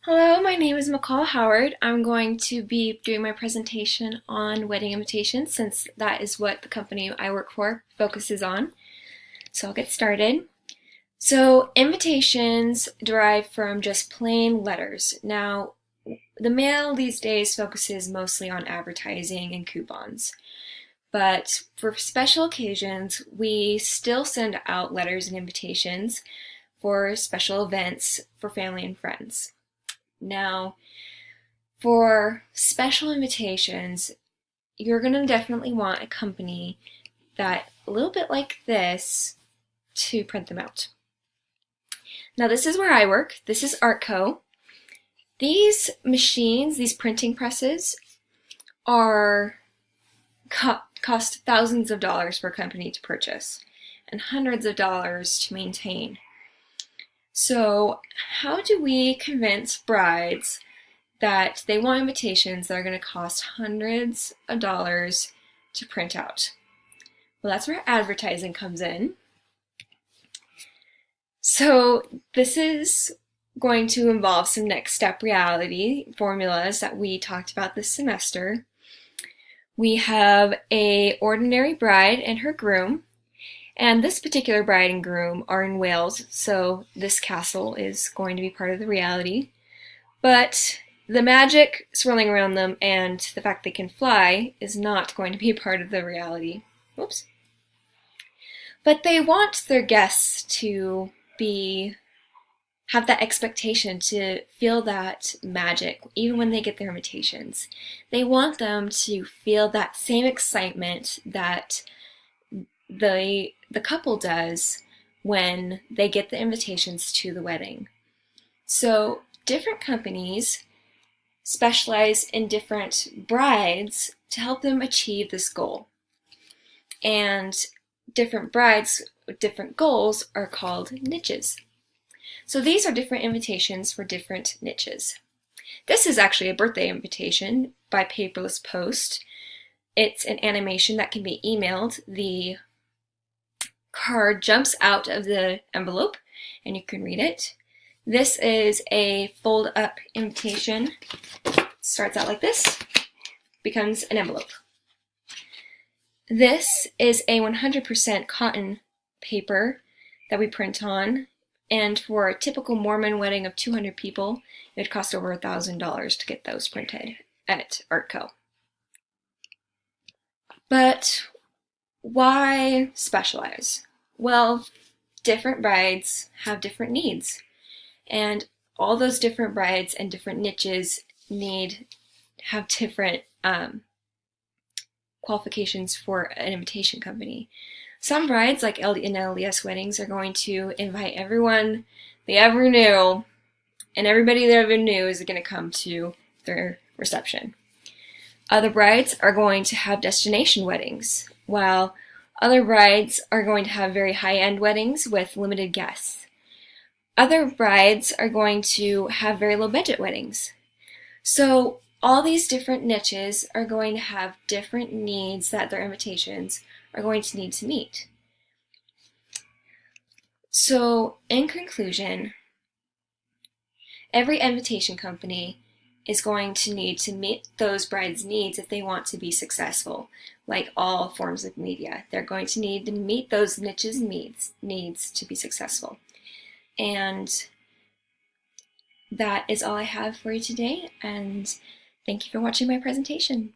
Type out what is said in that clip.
Hello, my name is McCall Howard. I'm going to be doing my presentation on wedding invitations since that is what the company I work for focuses on. So I'll get started. So invitations derive from just plain letters. Now, the mail these days focuses mostly on advertising and coupons. But for special occasions, we still send out letters and invitations for special events for family and friends. Now, for special invitations, you're going to definitely want a company that, a little bit like this, to print them out. Now, this is where I work. This is Artco. These machines, these printing presses, are cost thousands of dollars for a company to purchase and hundreds of dollars to maintain. So how do we convince brides that they want invitations that are going to cost hundreds of dollars to print out? Well, that's where advertising comes in. So this is going to involve some next step reality formulas that we talked about this semester. We have an ordinary bride and her groom. And this particular bride and groom are in Wales, so this castle is going to be part of the reality. But the magic swirling around them and the fact they can fly is not going to be part of the reality. Oops. But they want their guests to have that expectation, to feel that magic even when they get their invitations. They want them to feel that same excitement that the couple does when they get the invitations to the wedding. So different companies specialize in different brides to help them achieve this goal. And different brides with different goals are called niches. So these are different invitations for different niches. This is actually a birthday invitation by paperless post. It's an animation that can be emailed. The card jumps out of the envelope and you can read it. This is a fold-up invitation. Starts out like this, becomes an envelope. This is a 100% cotton paper that we print on, and for a typical Mormon wedding of 200 people, it would cost over $1,000 to get those printed at Artco. But why specialize? Well, different brides have different needs, and all those different brides and different niches have different qualifications for an invitation company. Some brides, like in LDS weddings, are going to invite everyone they ever knew, and everybody they ever knew is going to come to their reception. Other brides are going to have destination weddings, while other brides are going to have very high-end weddings with limited guests. Other brides are going to have very low-budget weddings. So all these different niches are going to have different needs that their invitations are going to need to meet. So in conclusion, every invitation company is going to need to meet those brides' needs if they want to be successful. Like all forms of media, they're going to need to meet those niches' needs to be successful. And that is all I have for you today, and thank you for watching my presentation.